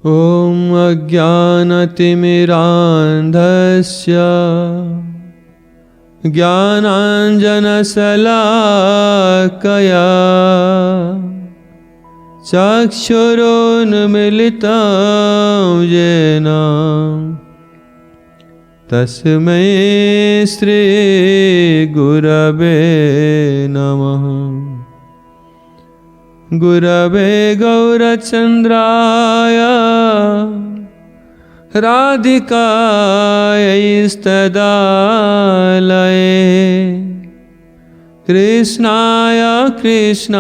ॐ अज्ञानतिमिरान्धस्य ज्ञानाञ्जनशलाकया चक्षुरुन्मीलितं येन तस्मै श्रीगुरवे नमः। गुरवे गौरचन्द्राय राधिकायैस्तदालये कृष्णाय कृष्णभक्ताय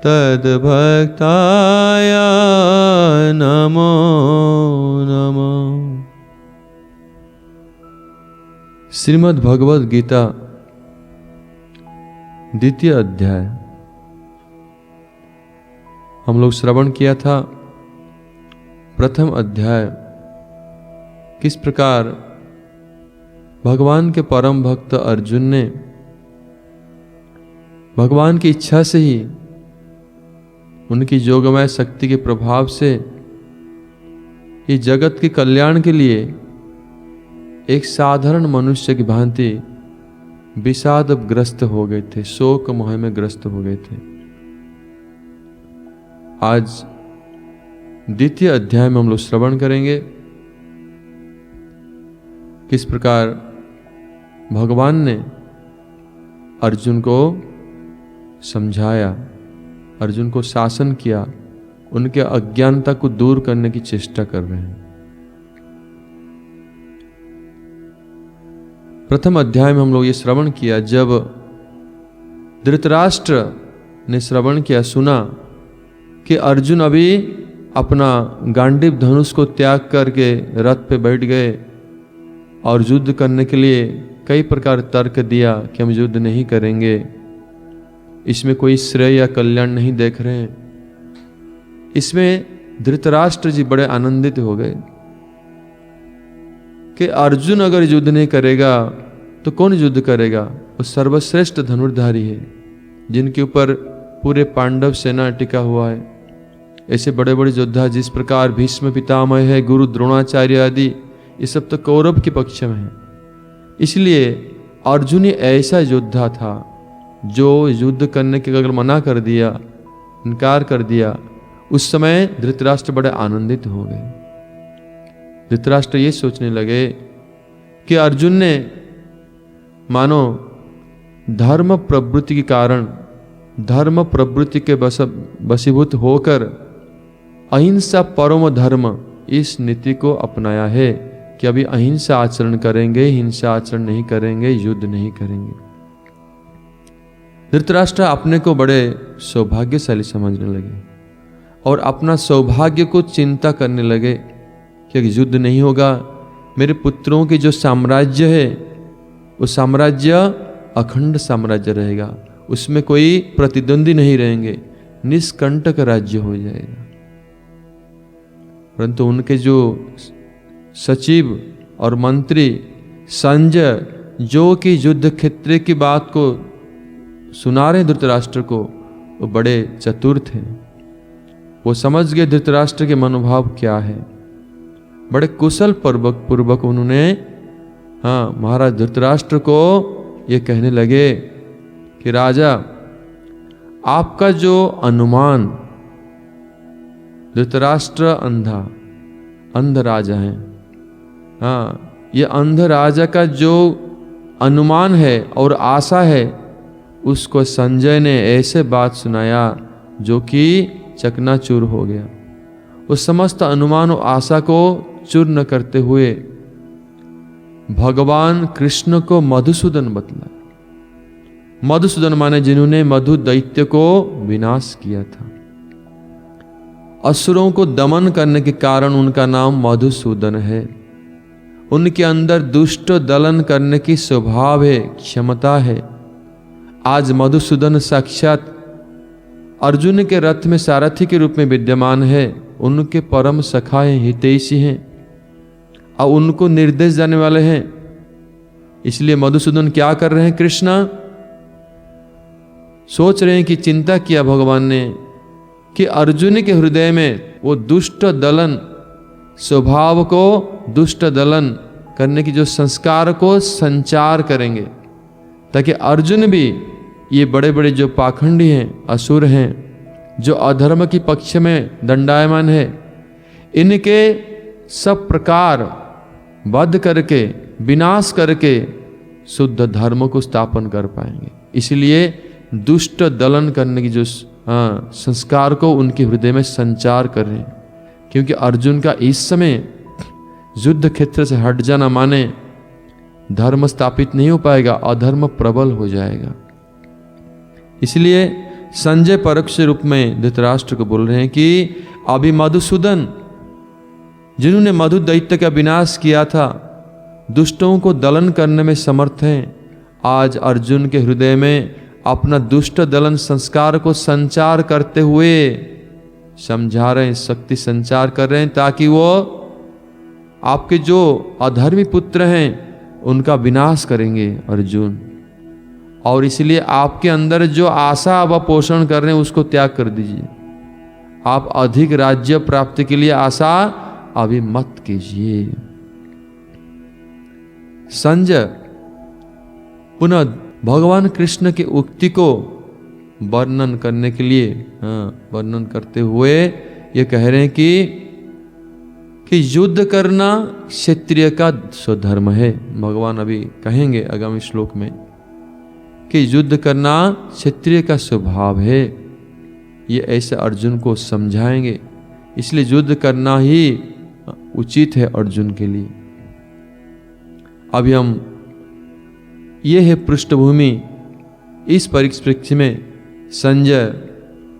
तद्भक्ताय नमो नमः। श्रीमद् भगवद गीता द्वितीय अध्याय हम लोग श्रवण किया था। प्रथम अध्याय किस प्रकार भगवान के परम भक्त अर्जुन ने भगवान की इच्छा से ही उनकी योगमय शक्ति के प्रभाव से इस जगत के कल्याण के लिए एक साधारण मनुष्य की भांति विषादग्रस्त हो गए थे, शोक मोह में ग्रस्त हो गए थे। आज द्वितीय अध्याय में हम लोग श्रवण करेंगे किस प्रकार भगवान ने अर्जुन को समझाया, अर्जुन को शासन किया, उनके अज्ञानता को दूर करने की चेष्टा कर रहे हैं। प्रथम अध्याय में हम लोग ये श्रवण किया, जब धृतराष्ट्र ने श्रवण किया, सुना कि अर्जुन अभी अपना गांडीव धनुष को त्याग करके रथ पे बैठ गए और युद्ध करने के लिए कई प्रकार तर्क दिया कि हम युद्ध नहीं करेंगे, इसमें कोई श्रेय या कल्याण नहीं देख रहे हैं। इसमें धृतराष्ट्र जी बड़े आनंदित हो गए कि अर्जुन अगर युद्ध नहीं करेगा तो कौन युद्ध करेगा। वो सर्वश्रेष्ठ धनुर्धारी है जिनके ऊपर पूरे पांडव सेना टिका हुआ है। ऐसे बड़े बड़े योद्धा जिस प्रकार भीष्म पितामह है, गुरु द्रोणाचार्य आदि, ये सब तो कौरव के पक्ष में है। इसलिए अर्जुन ही ऐसा योद्धा था जो युद्ध करने के अगर मना कर दिया, इनकार कर दिया, उस समय धृतराष्ट्र बड़े आनंदित हो गए। धृतराष्ट्र ये सोचने लगे कि अर्जुन ने मानो धर्म प्रवृत्ति के कारण, धर्म प्रवृत्ति के वशीभूत होकर अहिंसा परम धर्म इस नीति को अपनाया है कि अभी अहिंसा आचरण करेंगे, हिंसा आचरण नहीं करेंगे, युद्ध नहीं करेंगे। धृतराष्ट्र अपने को बड़े सौभाग्यशाली समझने लगे और अपना सौभाग्य को चिंता करने लगे कि युद्ध नहीं होगा, मेरे पुत्रों की जो साम्राज्य है वो साम्राज्य अखंड साम्राज्य रहेगा, उसमें कोई प्रतिद्वंदी नहीं रहेंगे, निष्कंटक राज्य हो जाएगा। परंतु उनके जो सचिव और मंत्री संजय, जो कि युद्ध क्षेत्र की बात को सुना रहे धृतराष्ट्र को, वो बड़े चतुर थे। वो समझ गए धृतराष्ट्र के मनोभाव क्या है। बड़े कुशल पूर्वक उन्होंने महाराज धृतराष्ट्र को ये कहने लगे कि राजा, आपका जो अनुमान, धृतराष्ट्र अंध राजा है, ये अंध राजा का जो अनुमान है और आशा है, उसको संजय ने ऐसे बात सुनाया जो कि चकनाचूर हो गया। उस समस्त अनुमान और आशा को चूर्ण करते हुए भगवान कृष्ण को मधुसूदन बतलाया। मधुसूदन माने जिन्होंने मधु दैत्य को विनाश किया था। असुरों को दमन करने के कारण उनका नाम मधुसूदन है। उनके अंदर दुष्ट दलन करने की स्वभाव है, क्षमता है। आज मधुसूदन साक्षात अर्जुन के रथ में सारथी के रूप में विद्यमान है। उनके परम सखा हैं, हितैषी हैं और उनको निर्देश देने वाले हैं। इसलिए मधुसूदन क्या कर रहे हैं? कृष्णा सोच रहे हैं कि चिंता किया भगवान ने कि अर्जुन के हृदय में वो दुष्ट दलन स्वभाव को दुष्ट दलन करने की जो संस्कार को संचार करेंगे, ताकि अर्जुन भी ये बड़े बड़े जो पाखंडी हैं, असुर हैं, जो अधर्म की पक्ष में दंडायमान है, इनके सब प्रकार वध करके विनाश करके शुद्ध धर्म को स्थापन कर पाएंगे। इसलिए दुष्ट दलन करने की जो संस्कार को उनके हृदय में संचार कर रहे हैं, क्योंकि अर्जुन का इस समय युद्ध क्षेत्र से हट जाना माने धर्म स्थापित नहीं हो पाएगा, अधर्म प्रबल हो जाएगा। इसलिए संजय परोक्ष रूप में धृतराष्ट्र को बोल रहे हैं कि अभी मधुसूदन, जिन्होंने मधु दैत्य का विनाश किया था, दुष्टों को दलन करने में समर्थ हैं, आज अर्जुन के हृदय में अपना दुष्ट दलन संस्कार को संचार करते हुए समझा रहे हैं, शक्ति संचार कर रहे हैं, ताकि वो आपके जो अधर्मी पुत्र हैं उनका विनाश करेंगे अर्जुन। और इसलिए आपके अंदर जो आशा व पोषण कर रहे हैं उसको त्याग कर दीजिए। आप अधिक राज्य प्राप्ति के लिए आशा अभी मत कीजिए। संजय पुनः भगवान कृष्ण की उक्ति को वर्णन करने के लिए वर्णन करते हुए ये कह रहे हैं कि युद्ध करना क्षत्रिय का स्वधर्म है। भगवान अभी कहेंगे आगामी श्लोक में कि युद्ध करना क्षत्रिय का स्वभाव है। ये ऐसे अर्जुन को समझाएंगे, इसलिए युद्ध करना ही उचित है अर्जुन के लिए। अभी हम ये है पृष्ठभूमि। इस परिप्रेक्ष्य में संजय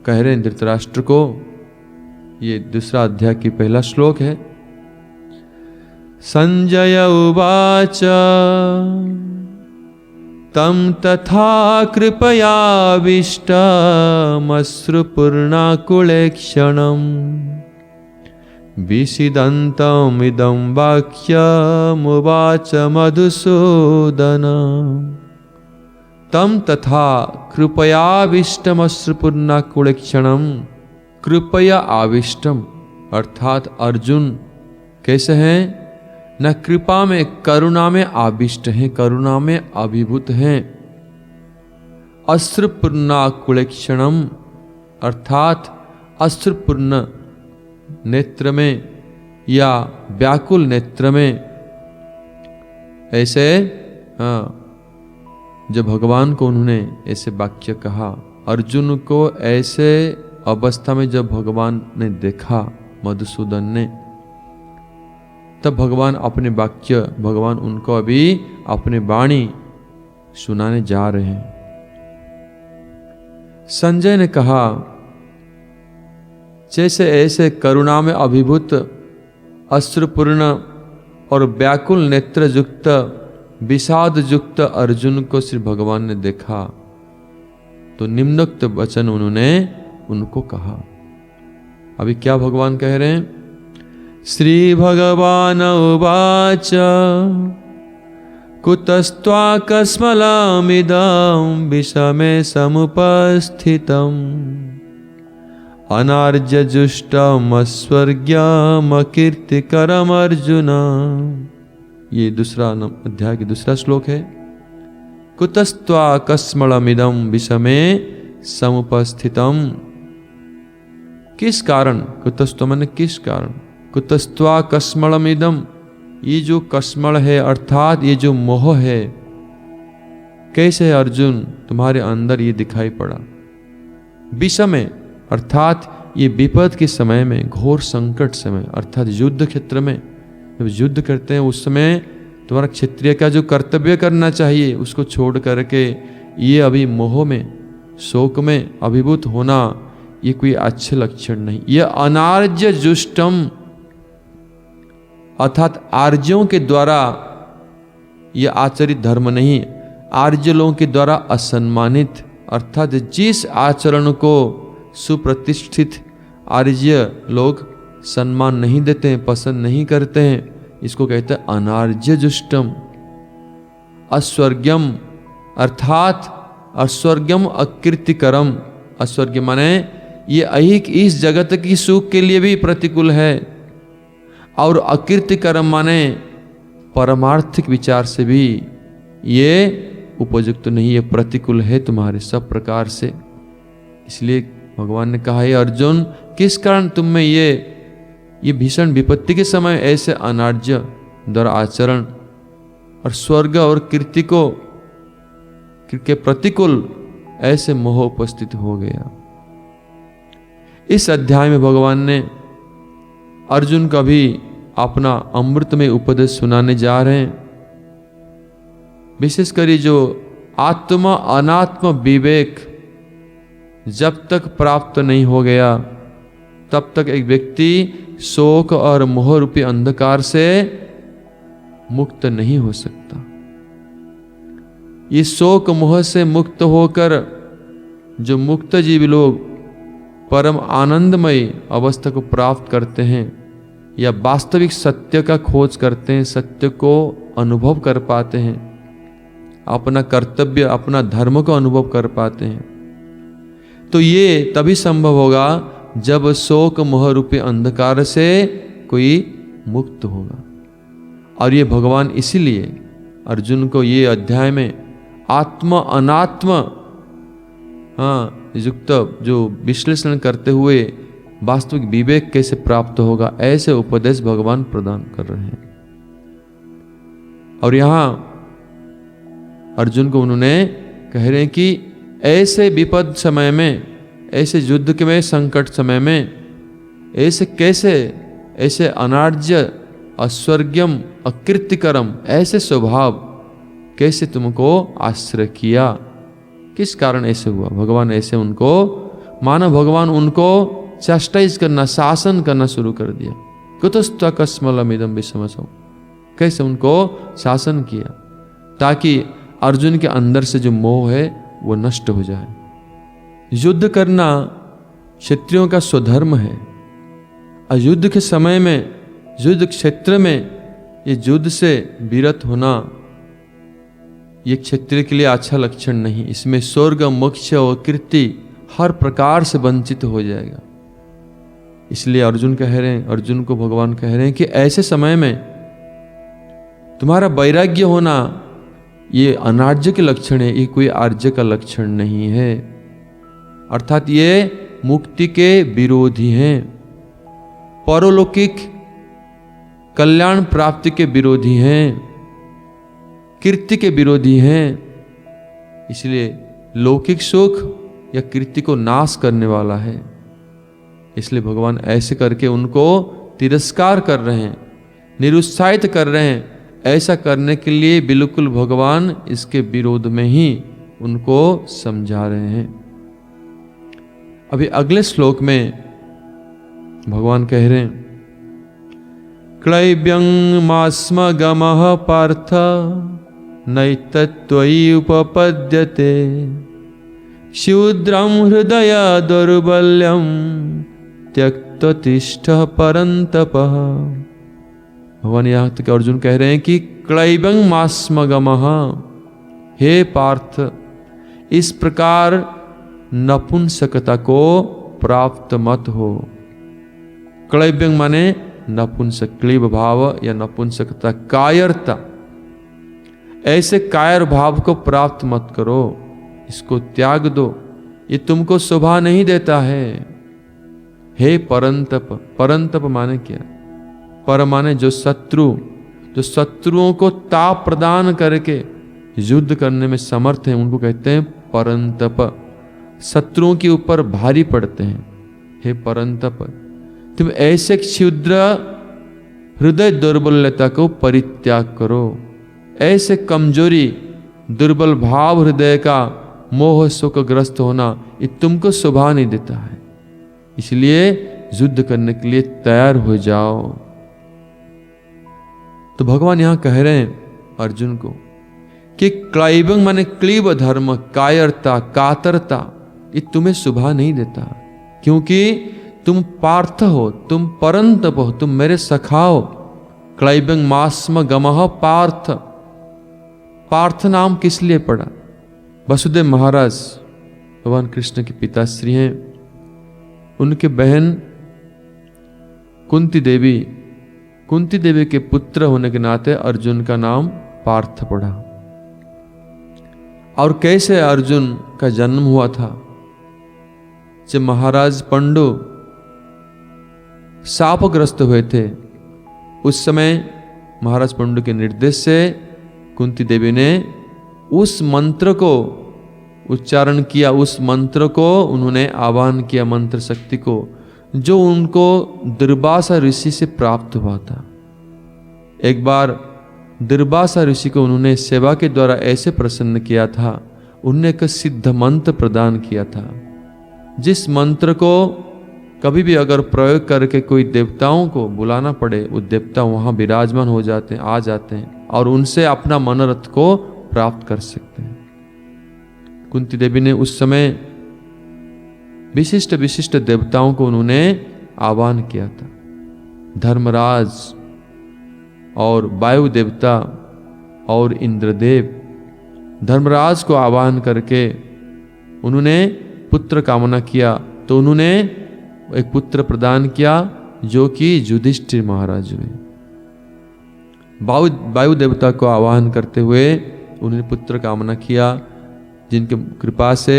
कह रहे हैं धृतराष्ट्र को, ये दूसरा अध्याय की पहला श्लोक है। संजय उवाच तम तथा कृपयाविष्टमश्रुपूर्णाकुलेक्षणम् विषिदन्तमिदं वाक्यमुवाच मधुसूदन। तम तथा कृपयाविष्टमश्रुपूर्णाकुलेक्षणम्, कृपया आविष्टम अर्थात अर्जुन कैसे हैं? न कृपा में करुणा में आविष्ट हैं, करुणा में अभिभूत हैं। अश्रुपूर्णाकुलेक्षणम् अर्थात अश्रुपूर्ण नेत्र में या व्याकुल नेत्र में, ऐसे जब भगवान को उन्होंने ऐसे वाक्य कहा, अर्जुन को ऐसे अवस्था में जब भगवान ने देखा मधुसूदन ने, तब भगवान अपने वाक्य, भगवान उनको अभी अपने वाणी सुनाने जा रहे हैं। संजय ने कहा जैसे ऐसे करुणा में अभिभूत अश्रुपूर्ण और व्याकुल नेत्र युक्त विषाद युक्त अर्जुन को श्री भगवान ने देखा, तो निम्नोक्त वचन उन्होंने उनको कहा। अभी क्या भगवान कह रहे हैं? श्री भगवान उवाच कुतस्त्वाकस्मलमिदं विषमे समुपस्थितम् अनार्यजुष्टमस्वर्ग्यमकीर्तिकरमर्जुन। ये दूसरा अध्याय की दूसरा श्लोक है। कुतस्त्वाकस्मलमिदं विषमे समुपस्थितम्, किस कारण? कुतस्त्व माने किस कारण? कुतस्त्वा कस्मलमिदम, ये जो कस्मल है अर्थात ये जो मोह है, कैसे अर्जुन तुम्हारे अंदर ये दिखाई पड़ा? विषमे अर्थात ये विपद के समय में, घोर संकट समय अर्थात युद्ध क्षेत्र में जब युद्ध करते हैं उस समय तुम्हारा क्षत्रिय का जो कर्तव्य करना चाहिए उसको छोड़ करके ये अभी मोह में, शोक में अभिभूत होना, ये कोई अच्छे लक्षण नहीं। ये अनार्य जुष्टम अर्थात आर्यों के द्वारा यह आचरित धर्म नहीं, आर्य लोगों के द्वारा असम्मानित, अर्थात जिस आचरण को सुप्रतिष्ठित आर्य लोग सम्मान नहीं देते हैं, पसंद नहीं करते हैं, इसको कहते हैं अनार्य जुष्टम। अस्वर्ग्यम अर्थात अस्वर्ग्यम अकीर्तिकरम, अस्वर्ग्य माने ये ऐहिक इस जगत की सुख के लिए भी प्रतिकूल है, और अकीर्ति कर्म माने परमार्थिक विचार से भी ये उपयुक्त नहीं, ये प्रतिकूल है तुम्हारे सब प्रकार से। इसलिए भगवान ने कहा, है अर्जुन, किस कारण तुम में ये भीषण विपत्ति के समय ऐसे अनार्य दुराचरण और स्वर्ग और कीर्ति को के प्रतिकूल ऐसे मोह उपस्थित हो गया। इस अध्याय में भगवान ने अर्जुन का भी अपना अमृतमय उपदेश सुनाने जा रहे हैं। विशेषकर जो आत्मा अनात्म विवेक जब तक प्राप्त नहीं हो गया तब तक एक व्यक्ति शोक और मोह रूपी अंधकार से मुक्त नहीं हो सकता। ये शोक मोह से मुक्त होकर जो मुक्त जीवी लोग परम आनंदमय अवस्था को प्राप्त करते हैं या वास्तविक सत्य का खोज करते हैं, सत्य को अनुभव कर पाते हैं, अपना कर्तव्य अपना धर्म को अनुभव कर पाते हैं, तो ये तभी संभव होगा जब शोक मोह रूपी अंधकार से कोई मुक्त होगा। और ये भगवान इसीलिए अर्जुन को ये अध्याय में आत्म अनात्म युक्त जो विश्लेषण करते हुए वास्तविक विवेक कैसे प्राप्त होगा ऐसे उपदेश भगवान प्रदान कर रहे हैं। और यहां अर्जुन को उन्होंने कह रहे हैं कि ऐसे विपद समय में, ऐसे युद्ध के में संकट समय में ऐसे कैसे ऐसे अनार्य अस्वर्ग्यम अकृत्यकरम ऐसे स्वभाव कैसे तुमको आश्रय किया, किस कारण ऐसे हुआ। भगवान ऐसे उनको मानो भगवान उनको चास्टाइज करना, शासन करना शुरू कर दिया। कुतस्तकस्मलमिदं विषमसौ, कैसे उनको शासन किया ताकि अर्जुन के अंदर से जो मोह है वो नष्ट हो जाए। युद्ध करना क्षत्रियों का स्वधर्म है। और युद्ध के समय में, युद्ध क्षेत्र में ये युद्ध से विरत होना ये क्षत्रिय के लिए अच्छा लक्षण नहीं। इसमें स्वर्ग मोक्ष और कीर्ति हर प्रकार से वंचित हो जाएगा। इसलिए अर्जुन कह रहे हैं, अर्जुन को भगवान कह रहे हैं कि ऐसे समय में तुम्हारा वैराग्य होना ये अनार्य के लक्षण है, ये कोई आर्य का लक्षण नहीं है। अर्थात ये मुक्ति के विरोधी हैं, परलौकिक कल्याण प्राप्ति के विरोधी हैं, कीर्ति के विरोधी हैं। इसलिए लौकिक सुख या कीर्ति को नाश करने वाला है। इसलिए भगवान ऐसे करके उनको तिरस्कार कर रहे हैं, निरुत्साहित कर रहे हैं। ऐसा करने के लिए बिल्कुल भगवान इसके विरोध में ही उनको समझा रहे हैं। अभी अगले श्लोक में भगवान कह रहे हैं, क्लैब्यं मास्मगमः पार्थ नैतत्त्वयि उपपद्यते क्षुद्रं हृदय दौर्बल्यं त्यक्त्वा तिष्ठ परन्तपः। भगवान यहाँ तक अर्जुन कह रहे हैं कि क्लैब्यं मास्मगमः, हे पार्थ इस प्रकार नपुंसकता को प्राप्त मत हो। क्लैब्यं माने नपुंसक, क्लीब भाव या नपुंसकता, कायरता। ऐसे कायर भाव को प्राप्त मत करो, इसको त्याग दो, ये तुमको शोभा नहीं देता है। हे परंतप, परंतप माने क्या? पर माने जो शत्रु, जो शत्रुओं को ताप प्रदान करके युद्ध करने में समर्थ हैं उनको कहते हैं परंतप। शत्रुओं के ऊपर भारी पड़ते हैं। हे परंतप, तुम ऐसे क्षुद्र हृदय दुर्बलता को परित्याग करो। ऐसे कमजोरी, दुर्बल भाव हृदय का मोह शोकग्रस्त होना ये तुमको शोभा नहीं देता है। इसलिए युद्ध करने के लिए तैयार हो जाओ। तो भगवान यहां कह रहे हैं अर्जुन को कि क्लाइबंग माने क्लीब धर्म, कायरता, कातरता, ये तुम्हें शोभा नहीं देता, क्योंकि तुम पार्थ हो, तुम परंतप हो, तुम मेरे सखा हो। क्लाइबंग मास्म गमह पार्थ। पार्थ नाम किस लिए पड़ा? वसुदेव महाराज भगवान कृष्ण के पिताश्री हैं। उनके बहन कुंती देवी के पुत्र होने के नाते अर्जुन का नाम पार्थ पड़ा। और कैसे अर्जुन का जन्म हुआ था? जब महाराज पंडु शापग्रस्त हुए थे, उस समय महाराज पंडु के निर्देश से कुंती देवी ने उस मंत्र को उच्चारण किया, उस मंत्र को उन्होंने आह्वान किया, मंत्र शक्ति को, जो उनको दुर्वासा ऋषि से प्राप्त हुआ था। एक बार दुर्वासा ऋषि को उन्होंने सेवा के द्वारा ऐसे प्रसन्न किया था, उन्होंने एक सिद्ध मंत्र प्रदान किया था, जिस मंत्र को कभी भी अगर प्रयोग करके कोई देवताओं को बुलाना पड़े, वो देवता वहां विराजमान हो जाते हैं, आ जाते हैं और उनसे अपना मनोरथ को प्राप्त कर सकते हैं। कुंती देवी ने उस समय विशिष्ट देवताओं को उन्होंने आह्वान किया था। धर्मराज और वायु देवता और इंद्रदेव, धर्मराज को आह्वान करके उन्होंने पुत्र कामना किया, तो उन्होंने एक पुत्र प्रदान किया जो कि युधिष्ठिर महाराज हुए। वायु देवता को आह्वान करते हुए उन्होंने पुत्र कामना किया, जिनके कृपा से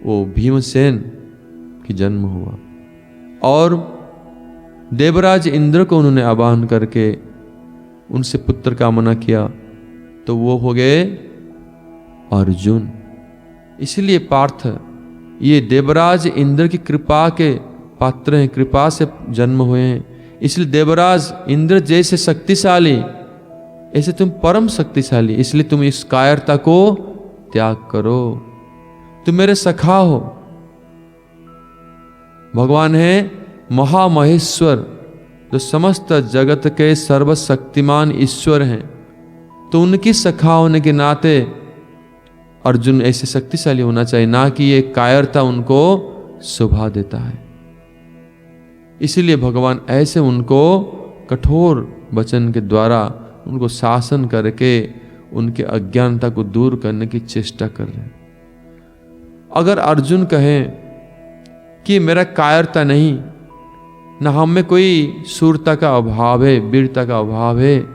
वो भीमसेन की जन्म हुआ। और देवराज इंद्र को उन्होंने आह्वान करके उनसे पुत्र कामना किया, तो वो हो गए अर्जुन। इसलिए पार्थ ये देवराज इंद्र की कृपा के पात्र हैं, कृपा से जन्म हुए हैं। इसलिए देवराज इंद्र जैसे शक्तिशाली, ऐसे तुम परम शक्तिशाली, इसलिए तुम इस कायरता को त्याग करो, तुम मेरे सखा हो। भगवान है महामहेश्वर, जो समस्त जगत के सर्वशक्तिमान ईश्वर हैं, तो उनकी सखा होने के नाते अर्जुन ऐसे शक्तिशाली होना चाहिए, ना कि ये कायरता उनको शोभा देता है। इसीलिए भगवान ऐसे उनको कठोर वचन के द्वारा उनको शासन करके उनके अज्ञानता को दूर करने की चेष्टा कर रहे हैं। अगर अर्जुन कहें कि मेरा कायरता नहीं, ना हम में कोई शूरता का अभाव है, वीरता का अभाव है,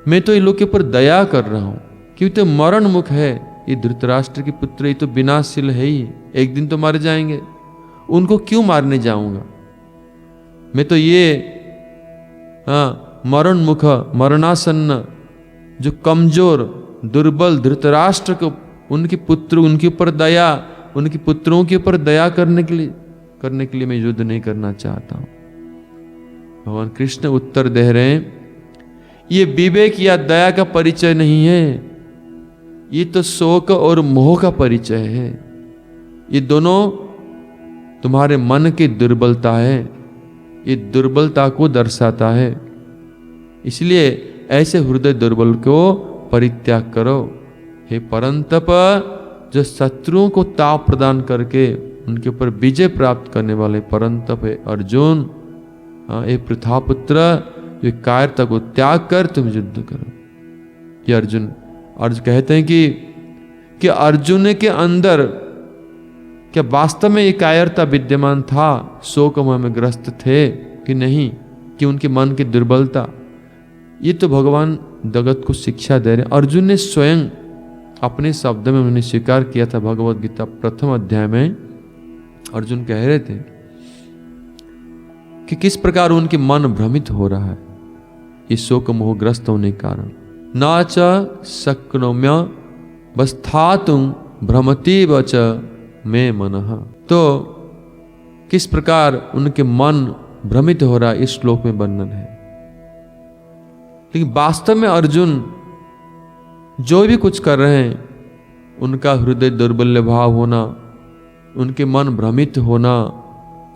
मैं तो इन लोग के ऊपर दया कर रहा हूं, क्योंकि तो मरण मुख है, ये धृतराष्ट्र के पुत्र, ये तो विनाशील है ही, एक दिन तो मर जाएंगे, उनको क्यों मारने जाऊंगा? मैं तो ये मरण मुख, मरणासन्न, जो कमजोर दुर्बल धृतराष्ट्र को, उनके पुत्र, उनके ऊपर दया, उनके पुत्रों के ऊपर दया करने के लिए मैं युद्ध नहीं करना चाहता हूं। भगवान कृष्ण उत्तर दे रहे हैं, ये विवेक या दया का परिचय नहीं है, ये तो शोक और मोह का परिचय है। ये दोनों तुम्हारे मन की दुर्बलता है, ये दुर्बलता को दर्शाता है। इसलिए ऐसे हृदय दुर्बल को परित्याग करो। हे परंतप, जो शत्रुओं को ताप प्रदान करके उनके ऊपर विजय प्राप्त करने वाले परंतप है अर्जुन, ये पृथापुत्र, जो कायरता को त्याग कर तुम युद्ध करो। ये अर्जुन कहते हैं कि अर्जुन के अंदर क्या वास्तव में ये कायरता विद्यमान था, शोक में ग्रस्त थे कि नहीं, कि उनके मन की दुर्बलता? ये तो भगवान जगत को शिक्षा दे रहे हैं। अर्जुन ने स्वयं अपने शब्द में उन्होंने स्वीकार किया था। भगवत गीता प्रथम अध्याय में अर्जुन कह रहे थे कि किस प्रकार उनके मन भ्रमित हो रहा है ये शोक मोहग्रस्त होने के कारण। न च शक्नोम्य वस्थातुं भ्रमतीव च मे मनः। तो किस प्रकार उनके मन भ्रमित हो रहा है, इस श्लोक में वर्णन है। लेकिन वास्तव में अर्जुन जो भी कुछ कर रहे हैं, उनका हृदय दुर्बल भाव होना, उनके मन भ्रमित होना,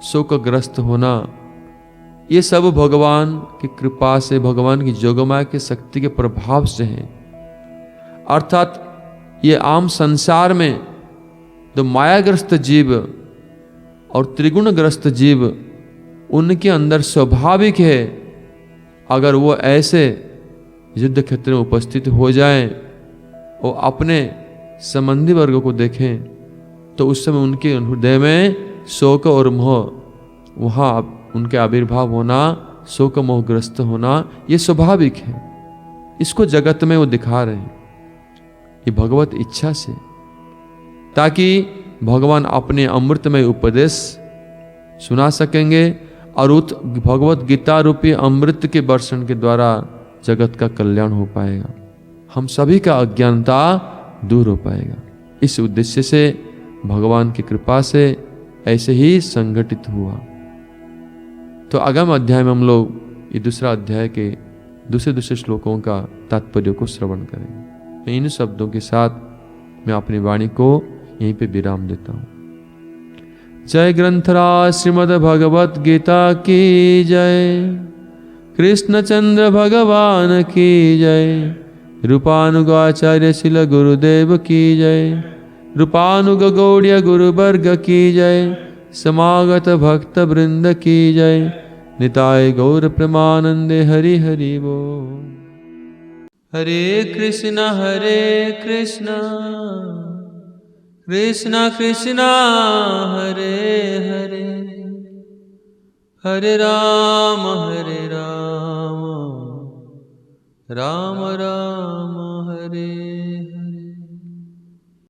शोकग्रस्त होना, ये सब भगवान की कृपा से, भगवान की जोगमाया की शक्ति के प्रभाव से है। अर्थात ये आम संसार में जो मायाग्रस्त जीव और त्रिगुणग्रस्त जीव, उनके अंदर स्वाभाविक है, अगर वो ऐसे युद्ध क्षेत्र में उपस्थित हो जाएं और अपने संबंधी वर्ग को देखें, तो उस समय उनके हृदय में शोक और मोह वहाँ उनके आविर्भाव होना, शोक मोहग्रस्त होना, ये स्वाभाविक है। इसको जगत में वो दिखा रहे हैं, ये भगवत इच्छा से, ताकि भगवान अपने अमृतमय उपदेश सुना सकेंगे और उस भगवत गीता रूपी अमृत के वर्षण के द्वारा जगत का कल्याण हो पाएगा, हम सभी का अज्ञानता दूर हो पाएगा। इस उद्देश्य से भगवान की कृपा से ऐसे ही संगठित हुआ। तो आगामी अध्याय में हम लोग ये दूसरा अध्याय के दूसरे श्लोकों का तात्पर्य को श्रवण करेंगे। इन शब्दों के साथ मैं अपनी वाणी को यहीं पे विराम देता हूँ। जय ग्रंथराज श्रीमद् भगवत गीता की जय, कृष्णचंद्र भगवान की जय, रूपानुगाचार्य शिल गुरुदेव की जय, रूपानुग गौड़ीय गुरुवर्ग की जय, समागत भक्त वृंद की जय, निताय गौर प्रेमानंदे हरि हरि बोल। हरे कृष्ण कृष्ण कृष्ण हरे हरे, हरे राम राम राम हरे